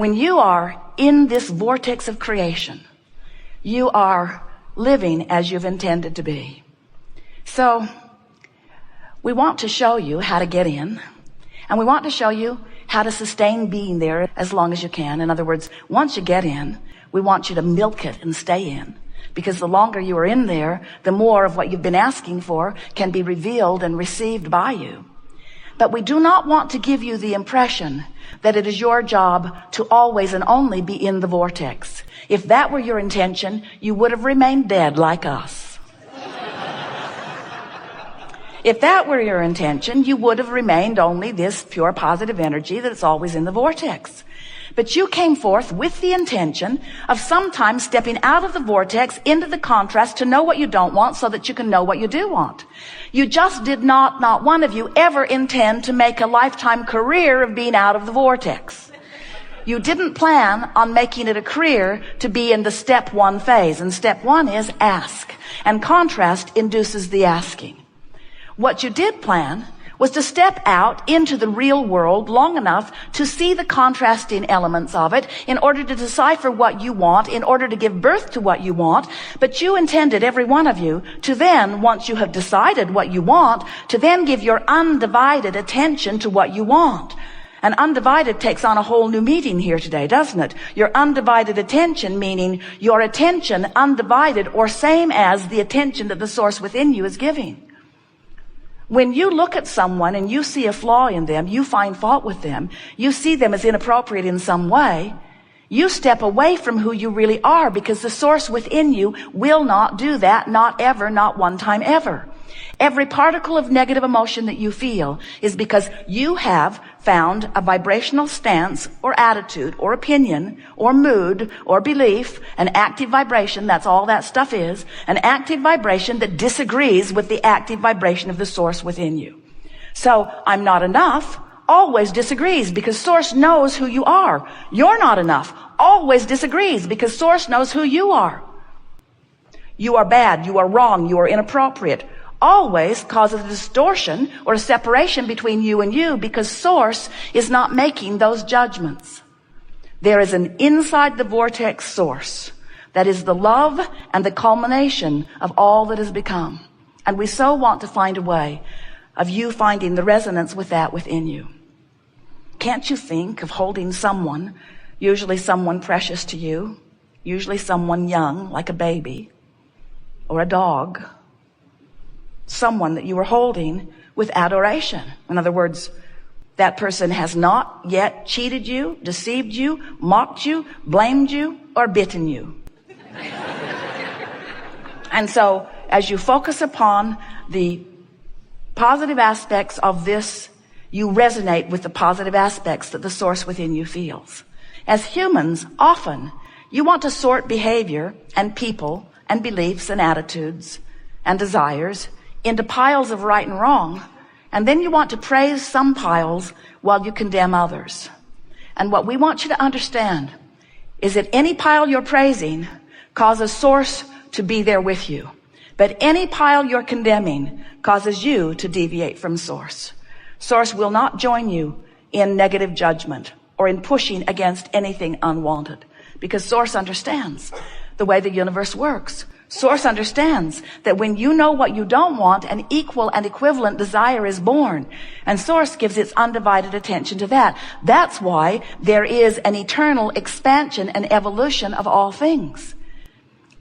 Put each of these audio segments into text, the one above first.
When you are in this vortex of creation, you are living as you've intended to be. So we want to show you how to get in, and we want to show you how to sustain being there as long as you can. In other words, once you get in, we want you to milk it and stay in, because the longer you are in there, the more of what you've been asking for can be revealed and received by you. But we do not want to give you the impression that it is your job to always and only be in the vortex. If that were your intention, you would have remained dead like us. If that were your intention, you would have remained only this pure positive energy that's always in the vortex. But you came forth with the intention of sometimes stepping out of the vortex into the contrast to know what you don't want so that you can know what you do want. You just did not one of you, ever intend to make a lifetime career of being out of the vortex. You didn't plan on making it a career to be in the step one phase. And step one is ask. And contrast induces the asking. What you did plan was to step out into the real world long enough to see the contrasting elements of it in order to decipher what you want, in order to give birth to what you want. But you intended, every one of you, to then, once you have decided what you want, to then give your undivided attention to what you want. And undivided takes on a whole new meaning here today, doesn't it? Your undivided attention, meaning your attention undivided or same as the attention that the source within you is giving. When you look at someone and you see a flaw in them, you find fault with them, you see them as inappropriate in some way, you step away from who you really are, because the source within you will not do that, not ever, not one time ever. Every particle of negative emotion that you feel is because you have found a vibrational stance or attitude or opinion or mood or belief, an active vibration, that's all that stuff is, an active vibration that disagrees with the active vibration of the source within you. So, I'm not enough always disagrees because source knows who you are. You're not enough always disagrees because source knows who you are. You are bad, you are wrong, you are inappropriate always causes a distortion or a separation between you and you, because source is not making those judgments. There is an inside the vortex source that is the love and the culmination of all that has become. And we so want to find a way of you finding the resonance with that within you. Can't you think of holding someone, usually someone precious to you, usually someone young like a baby or a dog, someone that you were holding with adoration? In other words, that person has not yet cheated you, deceived you, mocked you, blamed you, or bitten you. And so, as you focus upon the positive aspects of this, you resonate with the positive aspects that the source within you feels. As humans, often, you want to sort behavior and people and beliefs and attitudes and desires into piles of right and wrong, and then you want to praise some piles while you condemn others. And what we want you to understand is that any pile you're praising causes source to be there with you, but any pile you're condemning causes you to deviate from source. Source will not join you in negative judgment or in pushing against anything unwanted, because source understands the way the universe works. Source understands that when you know what you don't want, an equal and equivalent desire is born. And source gives its undivided attention to that. That's why there is an eternal expansion and evolution of all things.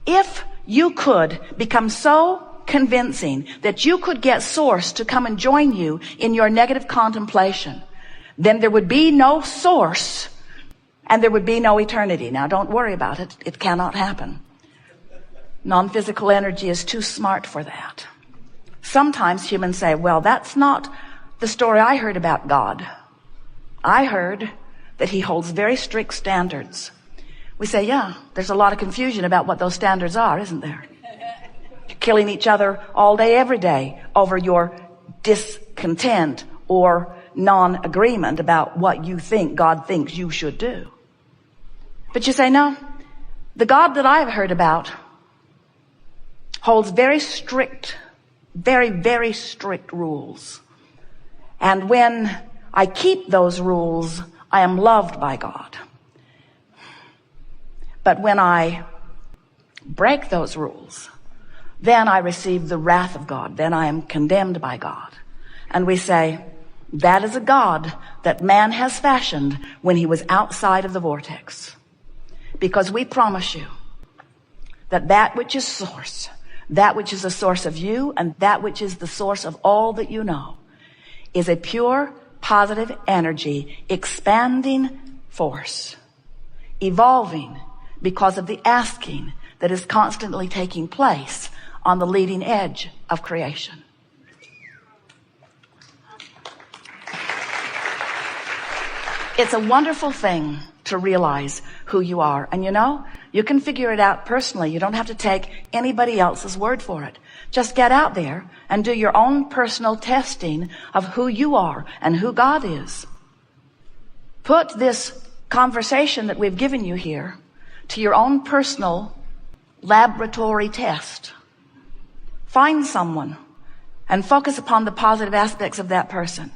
If you could become so convincing that you could get source to come and join you in your negative contemplation, then there would be no source and there would be no eternity. Now, don't worry about it. It cannot happen. Non-physical energy is too smart for that. Sometimes humans say, well, that's not the story I heard about God. I heard that he holds very strict standards. We say, yeah, there's a lot of confusion about what those standards are, isn't there? You're killing each other all day, every day over your discontent or non-agreement about what you think God thinks you should do. But you say, no, the God that I've heard about holds very strict, very, very strict rules. And when I keep those rules, I am loved by God. But when I break those rules, then I receive the wrath of God. Then I am condemned by God. And we say, that is a God that man has fashioned when he was outside of the vortex. Because we promise you that that which is source, that which is the source of you, and that which is the source of all that you know, is a pure, positive energy, expanding force, evolving because of the asking that is constantly taking place on the leading edge of creation. It's a wonderful thing to realize who you are. And you know, you can figure it out personally. You don't have to take anybody else's word for it. Just get out there and do your own personal testing of who you are and who God is. Put this conversation that we've given you here to your own personal laboratory test. Find someone and focus upon the positive aspects of that person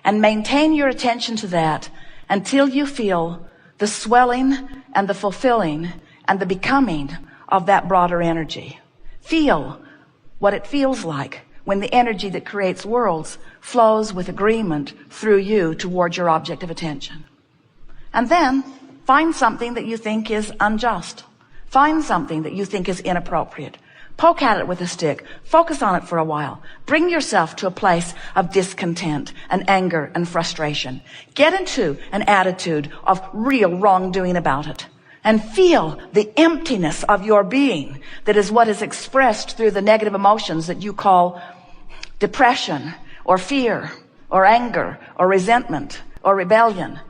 and maintain your attention to that until you feel the swelling and the fulfilling and the becoming of that broader energy. Feel what it feels like when the energy that creates worlds flows with agreement through you toward your object of attention. And then find something that you think is unjust. Find something that you think is inappropriate. Poke at it with a stick. Focus on it for a while. Bring yourself to a place of discontent and anger and frustration. Get into an attitude of real wrongdoing about it. And feel the emptiness of your being that is what is expressed through the negative emotions that you call depression or fear or anger or resentment or rebellion.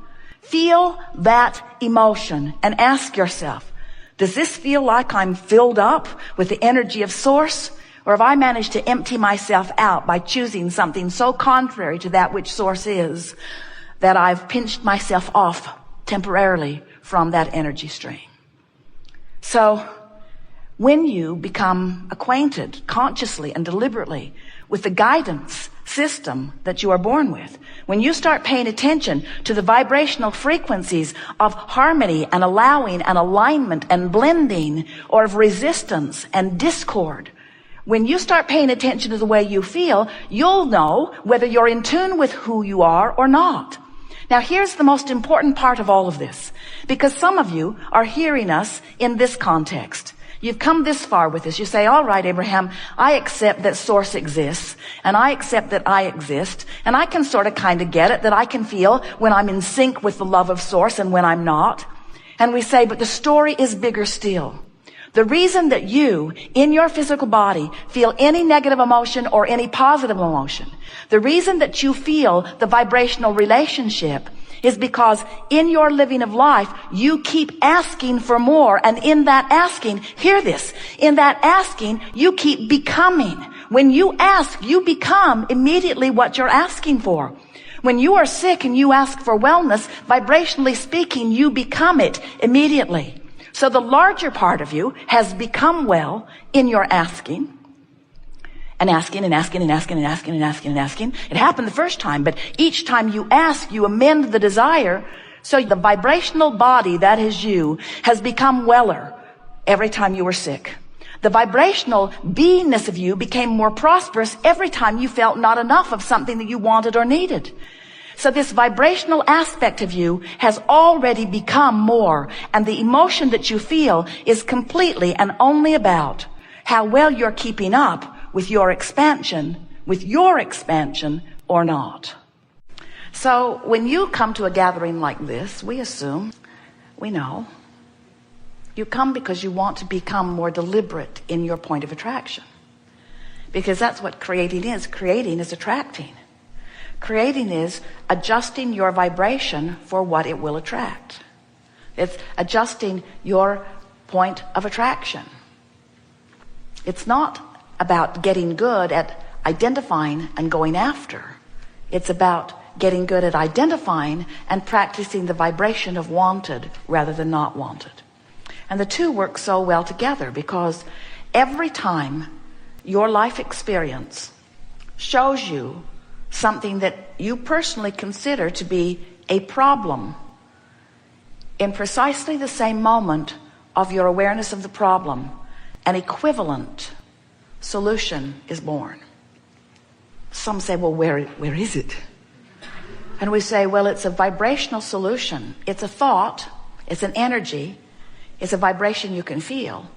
Feel that emotion and ask yourself, does this feel like I'm filled up with the energy of source? Or have I managed to empty myself out by choosing something so contrary to that which source is that I've pinched myself off temporarily from that energy stream? So when you become acquainted consciously and deliberately with the guidance system that you are born with, when you start paying attention to the vibrational frequencies of harmony and allowing and alignment and blending, or of resistance and discord, when you start paying attention to the way you feel, you'll know whether you're in tune with who you are or not. Now here's the most important part of all of this, because some of you are hearing us in this context. You've come this far with us. You say, all right, Abraham, I accept that source exists, and I accept that I exist, and I can sort of kind of get it, that I can feel when I'm in sync with the love of source and when I'm not. And we say, but the story is bigger still. The reason that you, in your physical body, feel any negative emotion or any positive emotion, the reason that you feel the vibrational relationship is because in your living of life, you keep asking for more. And in that asking, hear this, in that asking, you keep becoming. When you ask, you become immediately what you're asking for. When you are sick and you ask for wellness, vibrationally speaking, you become it immediately. So the larger part of you has become well in your asking. And asking and asking and asking and asking and asking and asking. It happened the first time, but each time you ask, you amend the desire. So the vibrational body, that is you, has become weller every time you were sick. The vibrational beingness of you became more prosperous every time you felt not enough of something that you wanted or needed. So this vibrational aspect of you has already become more, and the emotion that you feel is completely and only about how well you're keeping up with your expansion or not. So when you come to a gathering like this, we assume, we know, you come because you want to become more deliberate in your point of attraction. Because that's what creating is. Creating is attracting. Creating is adjusting your vibration for what it will attract. It's adjusting your point of attraction. It's not about getting good at identifying and going after. It's about getting good at identifying and practicing the vibration of wanted rather than not wanted. And the two work so well together, because every time your life experience shows you something that you personally consider to be a problem, in precisely the same moment, of your awareness of the problem, an equivalent solution is born. Some say, well, where is it? And we say, well, it's a vibrational solution. It's a thought. It's an energy. It's a vibration you can feel.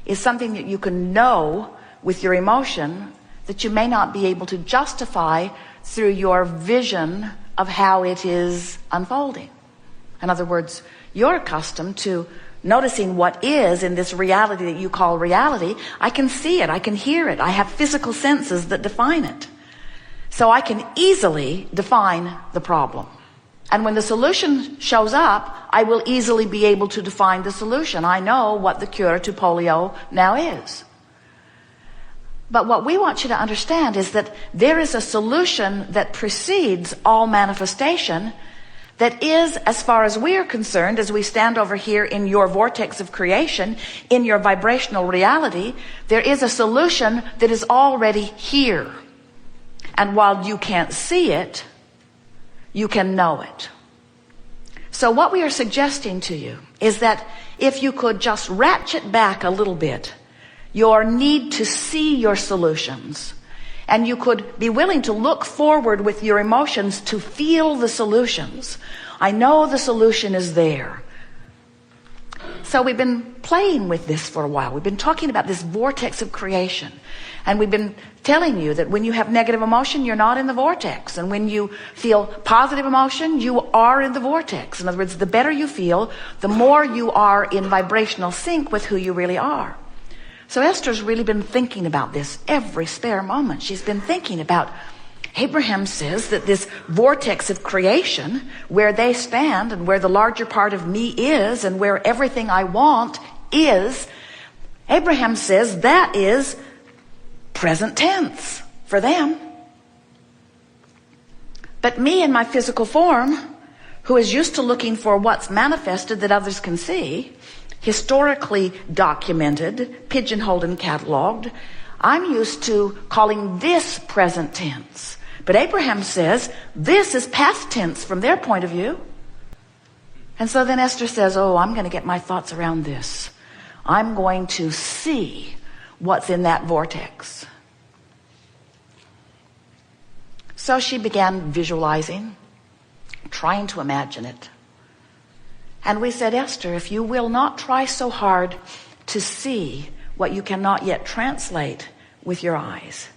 It's something that you can know with your emotion that you may not be able to justify through your vision of how it is unfolding. In other words, you're accustomed to noticing what is in this reality that you call reality. I can see it. I can hear it. I have physical senses that define it. So I can easily define the problem. And when the solution shows up, I will easily be able to define the solution. I know what the cure to polio now is. But what we want you to understand is that there is a solution that precedes all manifestation that is, as far as we are concerned, as we stand over here in your vortex of creation, in your vibrational reality, there is a solution that is already here. And while you can't see it, you can know it. So what we are suggesting to you is that if you could just ratchet back a little bit your need to see your solutions, and you could be willing to look forward with your emotions to feel the solutions. I know the solution is there. So we've been playing with this for a while. We've been talking about this vortex of creation. And we've been telling you that when you have negative emotion, you're not in the vortex. And when you feel positive emotion, you are in the vortex. In other words, the better you feel, the more you are in vibrational sync with who you really are. So Esther's really been thinking about this every spare moment. She's been thinking about, Abraham says that this vortex of creation, where they stand and where the larger part of me is and where everything I want is, Abraham says that is present tense for them. But me in my physical form, who is used to looking for what's manifested that others can see, historically documented, pigeonholed and cataloged, I'm used to calling this present tense. But Abraham says this is past tense from their point of view. And so then Esther says, oh, I'm going to get my thoughts around this. I'm going to see what's in that vortex. So she began visualizing, trying to imagine it. And we said, Esther, if you will not try so hard to see what you cannot yet translate with your eyes,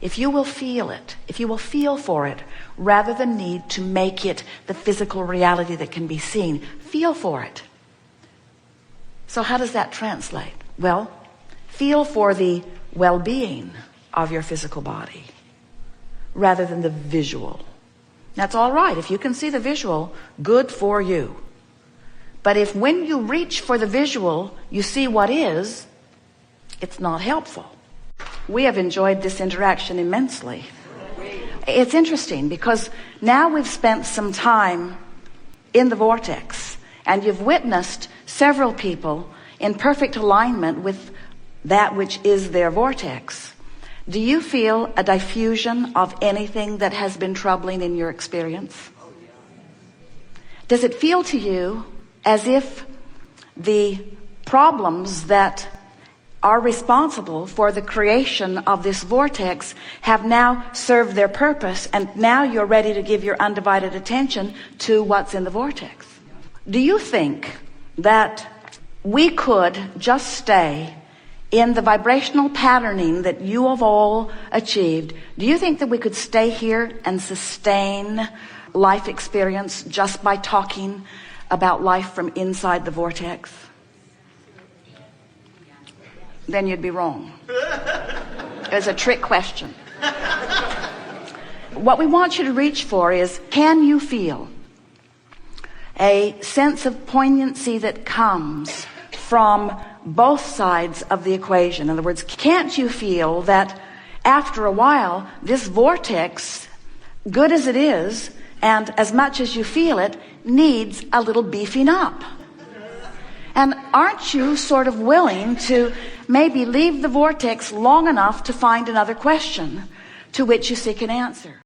if you will feel it, if you will feel for it, rather than need to make it the physical reality that can be seen, feel for it. So how does that translate? Well, feel for the well-being of your physical body rather than the visual. That's all right. If you can see the visual, good for you. But if when you reach for the visual, you see what is, it's not helpful. We have enjoyed this interaction immensely. It's interesting because now we've spent some time in the vortex and you've witnessed several people in perfect alignment with that which is their vortex. Do you feel a diffusion of anything that has been troubling in your experience? Does it feel to you as if the problems that are responsible for the creation of this vortex have now served their purpose and now you're ready to give your undivided attention to what's in the vortex? Do you think that we could just stay in the vibrational patterning that you have all achieved? Do you think that we could stay here and sustain life experience just by talking about life from inside the vortex? Then you'd be wrong. It's a trick question. What we want you to reach for is, can you feel a sense of poignancy that comes from both sides of the equation? In other words, can't you feel that after a while, this vortex, good as it is, and as much as you feel it, needs a little beefing up? And aren't you sort of willing to maybe leave the vortex long enough to find another question to which you seek an answer?